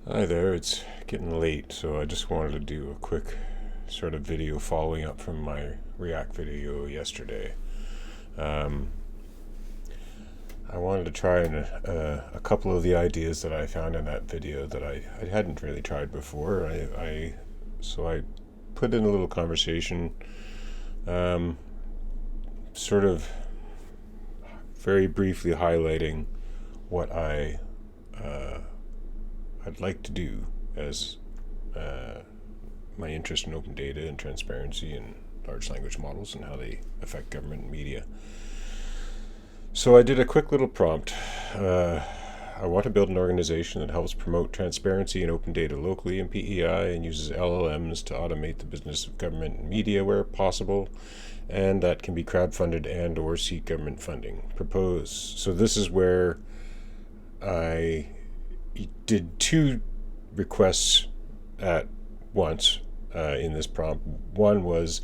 Hi there, it's getting late, so I just wanted to do a quick sort of video following up from my React video yesterday. Um, I wanted to try a couple of the ideas that I found in that video that I hadn't really tried before. So I put in a little conversation, um, sort of very briefly highlighting what I'd like to do as my interest in open data and transparency and large language models and how they affect government and media. So I did a quick little prompt. I want to build an organization that helps promote transparency and open data locally in PEI and uses LLMs to automate the business of government and media where possible, and that can be crowdfunded and or seek government funding. Propose. So this is where I did two requests at once in this prompt. One was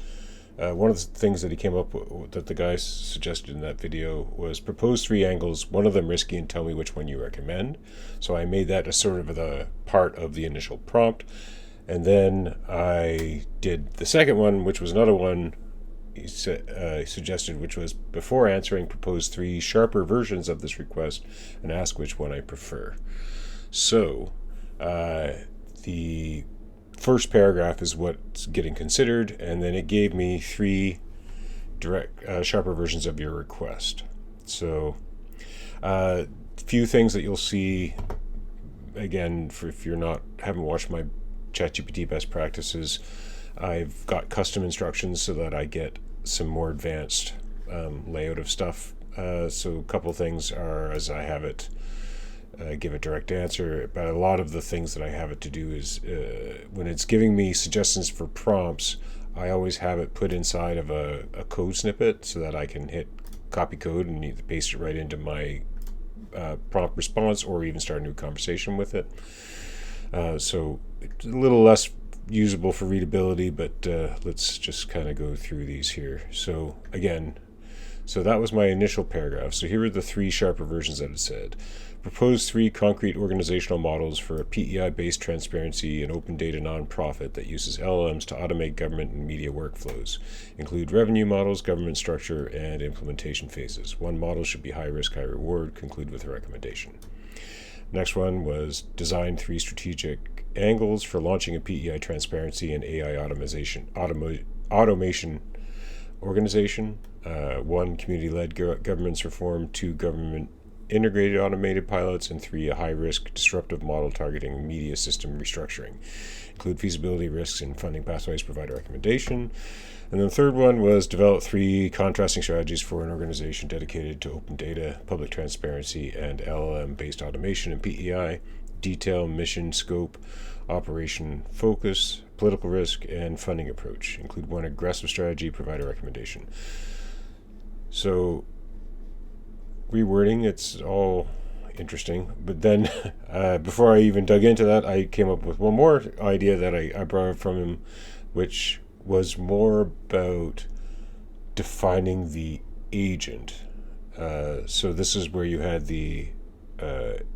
one of the things that he came up with, that the guy suggested in that video, was propose 3 angles, one of them risky, and tell me which one you recommend. So I made that a sort of the part of the initial prompt. And then I did the second one, which was another one he suggested, which was before answering, propose 3 sharper versions of this request and ask which one I prefer. So the first paragraph is what's getting considered, and then it gave me 3 direct, sharper versions of your request. So few things that you'll see, again, if you're haven't watched my ChatGPT best practices, I've got custom instructions so that I get some more advanced layout of stuff. So a couple things are, as I have it, give a direct answer, but a lot of the things that I have it to do is when it's giving me suggestions for prompts, I always have it put inside of a code snippet so that I can hit copy code and either paste it right into my prompt response or even start a new conversation with it. So it's a little less usable for readability, but let's just kind of go through these here. So again, that was my initial paragraph. So here are the 3 sharper versions that it said. Propose 3 concrete organizational models for a PEI-based transparency and open data nonprofit that uses LLMs to automate government and media workflows. Include revenue models, government structure, and implementation phases. 1 model should be high risk, high reward. Conclude with a recommendation. Next one was design 3 strategic angles for launching a PEI transparency and AI automation organization. 1, community-led governance reform. 2, government integrated automated pilots, and 3, a high-risk disruptive model targeting media system restructuring. Include feasibility risks and funding pathways, provide a recommendation. And then the third one was develop 3 contrasting strategies for an organization dedicated to open data, public transparency, and LLM-based automation in PEI. Detail, mission, scope, operation focus, political risk, and funding approach. Include 1 aggressive strategy, provide a recommendation. So rewording, it's all interesting, but then before I even dug into that, I came up with one more idea that I borrowed from him, which was more about defining the agent. So this is where you had the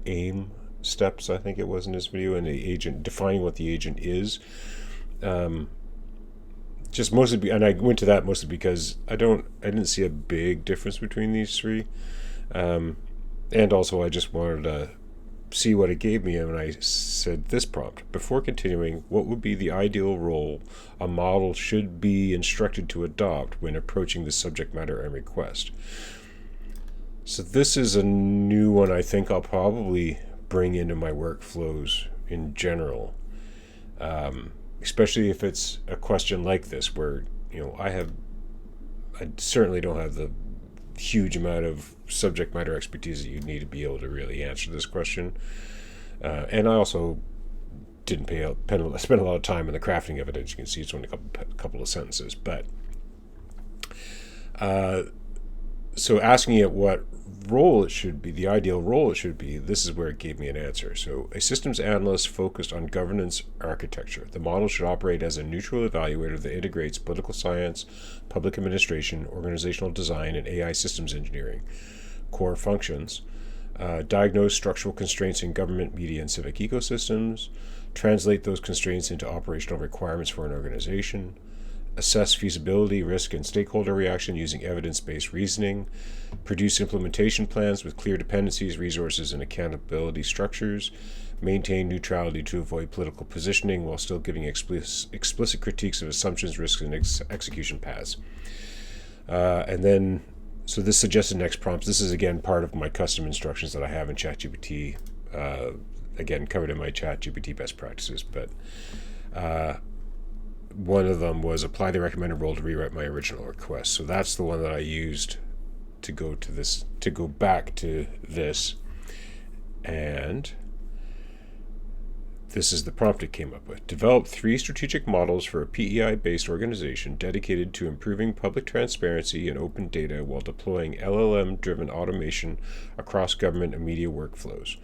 aim steps, I think it was in this video, and the agent, defining what the agent is. Just mostly, and I went to that mostly because I didn't see a big difference between these 3. And also I just wanted to see what it gave me, and I said this prompt: before continuing, what would be the ideal role a model should be instructed to adopt when approaching the subject matter and request? So this is a new one I think I'll probably bring into my workflows in general, especially if it's a question like this where, I certainly don't have the huge amount of subject matter expertise that you need to be able to really answer this question. And I also didn't spend a lot of time in the crafting of it. As you can see, it's only a couple of sentences. But so asking it what role it should be, the ideal role it should be, this is where it gave me an answer. So a systems analyst focused on governance architecture. The model should operate as a neutral evaluator that integrates political science, public administration, organizational design, and AI systems engineering core functions. Diagnose structural constraints in government, media, and civic ecosystems. Translate those constraints into operational requirements for an organization. Assess feasibility, risk, and stakeholder reaction using evidence-based reasoning. Produce implementation plans with clear dependencies, resources, and accountability structures. Maintain neutrality to avoid political positioning while still giving explicit critiques of assumptions, risks, and execution paths. So this suggested next prompts. This is, again, part of my custom instructions that I have in ChatGPT. Again, covered in my ChatGPT best practices. But one of them was apply the recommended role to rewrite my original request. So that's the one that I used to go back to this. And this is the prompt it came up with. Develop 3 strategic models for a PEI-based organization dedicated to improving public transparency and open data while deploying LLM-driven automation across government and media workflows.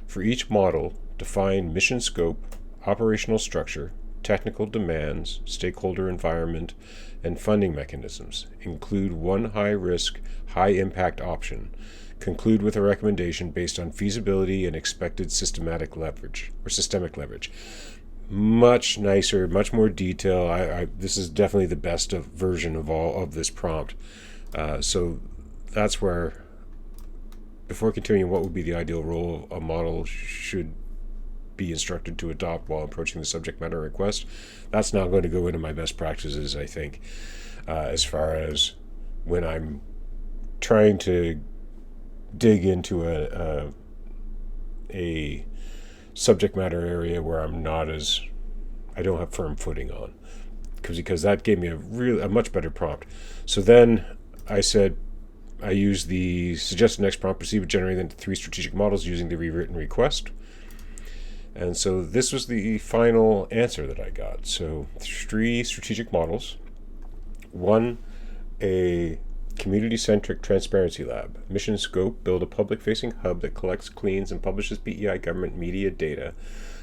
For each model, define mission scope, operational structure, technical demands, stakeholder environment, and funding mechanisms. Include one high-risk, high-impact option. Conclude with a recommendation based on feasibility and expected systemic leverage. Much nicer, much more detail. This is definitely the best version of all of this prompt. So that's where, before continuing, what would be the ideal role a model should be instructed to adopt while approaching the subject matter request? That's now going to go into my best practices, I think, as far as when I'm trying to dig into a subject matter area where I don't have firm footing on, because that gave me a much better prompt. So then I said, I used the suggested next prompt, proceed with generating 3 strategic models using the rewritten request. And so this was the final answer that I got. So 3 strategic models. 1, a community-centric transparency lab. Mission scope, build a public-facing hub that collects, cleans, and publishes PEI government media data.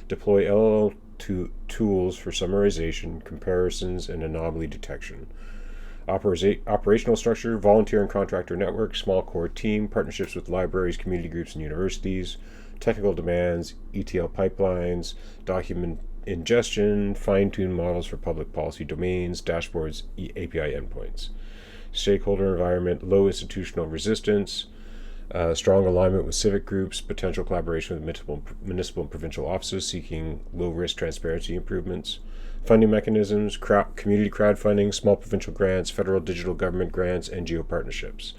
Deploy LLM tools for summarization, comparisons, and anomaly detection. Operational structure, volunteer and contractor network, small core team, partnerships with libraries, community groups, and universities. Technical demands, ETL pipelines, document ingestion, fine-tune models for public policy domains, dashboards, API endpoints. Stakeholder environment, low institutional resistance, strong alignment with civic groups, potential collaboration with municipal and provincial offices seeking low-risk transparency improvements. Funding mechanisms, community crowdfunding, small provincial grants, federal digital government grants, NGO partnerships.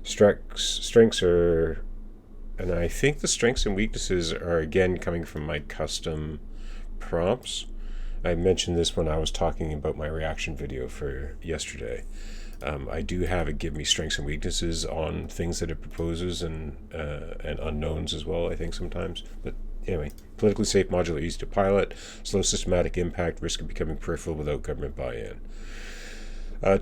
Strengths are, and I think the strengths and weaknesses are again coming from my custom prompts. I mentioned this when I was talking about my reaction video for yesterday. I do have it give me strengths and weaknesses on things that it proposes and unknowns as well, I think, sometimes. But anyway, politically safe, modular, easy to pilot, slow systematic impact, risk of becoming peripheral without government buy-in.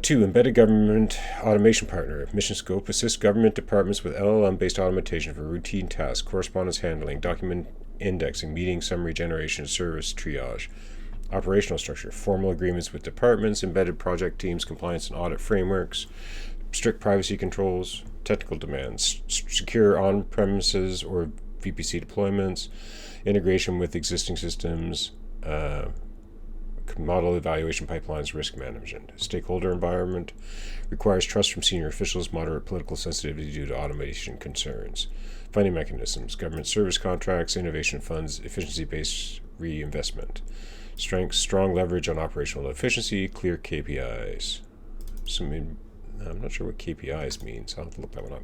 2, embedded government automation partner. Mission scope, assist government departments with LLM-based automation for routine tasks, correspondence handling, document indexing, meeting summary generation, service triage. Operational structure, formal agreements with departments, embedded project teams, compliance and audit frameworks, strict privacy controls, technical demands, secure on-premises or VPC deployments, integration with existing systems, model evaluation pipelines, risk management. Stakeholder environment requires trust from senior officials, moderate political sensitivity due to automation concerns. Funding mechanisms, government service contracts, innovation funds, efficiency-based reinvestment. Strengths, strong leverage on operational efficiency, clear KPIs. I'm not sure what KPIs means. I'll have to look that one up.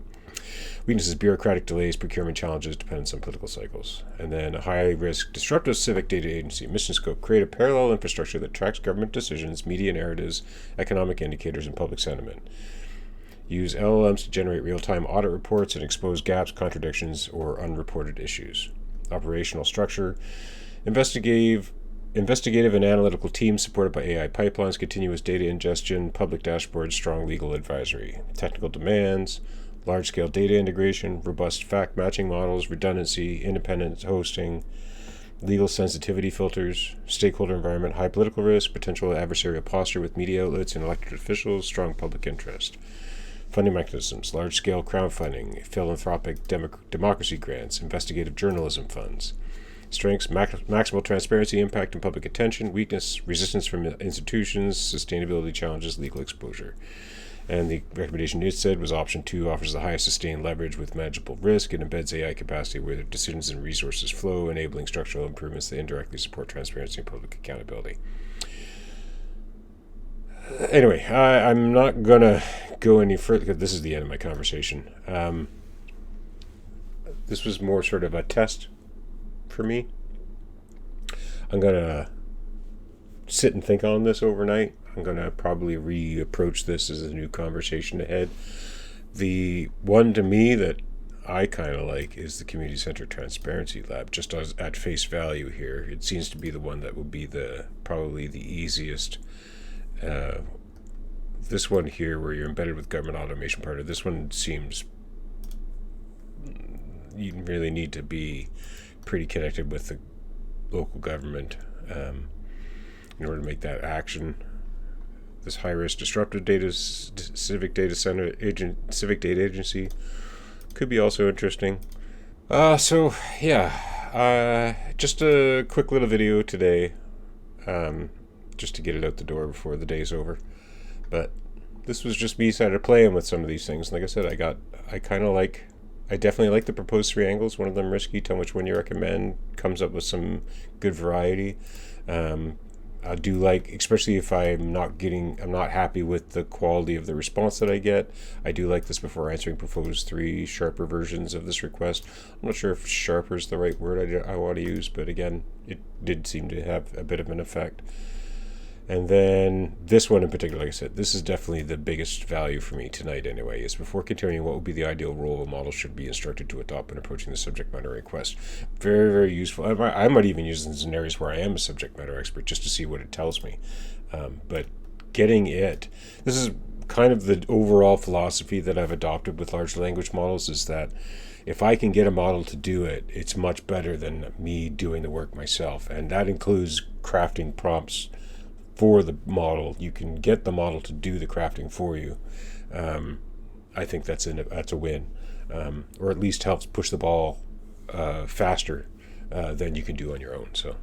Weaknesses, bureaucratic delays, procurement challenges, dependence on political cycles. And then a high-risk, disruptive civic data agency. Mission scope, create a parallel infrastructure that tracks government decisions, media narratives, economic indicators, and public sentiment. Use LLMs to generate real-time audit reports and expose gaps, contradictions, or unreported issues. Operational structure, investigative and analytical teams supported by AI pipelines, continuous data ingestion, public dashboards, strong legal advisory. Technical demands, large-scale data integration, robust fact-matching models, redundancy, independent hosting, legal sensitivity filters, stakeholder environment, high political risk, potential adversarial posture with media outlets and elected officials, strong public interest. funding mechanisms, large-scale crowdfunding, philanthropic democracy grants, investigative journalism funds. Strengths, maximal transparency, impact and public attention. Weakness, resistance from institutions, sustainability challenges, legal exposure. And the recommendation it said was option 2 offers the highest sustained leverage with manageable risk. It embeds AI capacity where the decisions and resources flow, enabling structural improvements that indirectly support transparency and public accountability. Anyway, I'm not going to go any further because this is the end of my conversation. This was more sort of a test for me. I'm going to sit and think on this overnight. I'm going to probably reapproach this as a new conversation ahead. The one to me that I kind of like is the Community Center Transparency Lab, just as at face value here. It seems to be the one that will be probably the easiest. This one here, where you're embedded with government automation partner, this one seems you really need to be pretty connected with the local government in order to make that action. This high-risk disruptive data, civic data agency could be also interesting. So yeah, just a quick little video today, just to get it out the door before the day's over. But this was just me started playing with some of these things. Like I said, I definitely like the proposed 3 angles. One of them risky, tell which one you recommend, comes up with some good variety. I do like, especially if I'm not happy with the quality of the response that I get. I do like this before answering proposed 3 sharper versions of this request. I'm not sure if sharper is the right word I want to use, but again, it did seem to have a bit of an effect. And then this one in particular, like I said, this is definitely the biggest value for me tonight anyway, is before continuing, what would be the ideal role a model should be instructed to adopt when approaching the subject matter request. Very, very useful. I might even use this in areas where I am a subject matter expert just to see what it tells me. But getting this is kind of the overall philosophy that I've adopted with large language models, is that if I can get a model to do it, it's much better than me doing the work myself. And that includes crafting prompts for the model. You can get the model to do the crafting for you. I think that's a win, or at least helps push the ball faster than you can do on your own. So,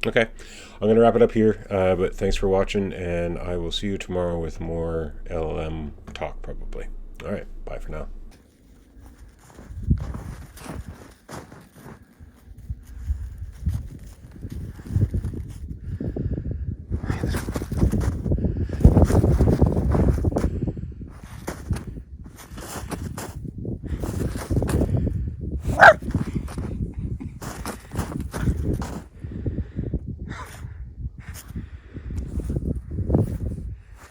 okay, I'm going to wrap it up here, but thanks for watching, and I will see you tomorrow with more LLM talk probably. All right, bye for now.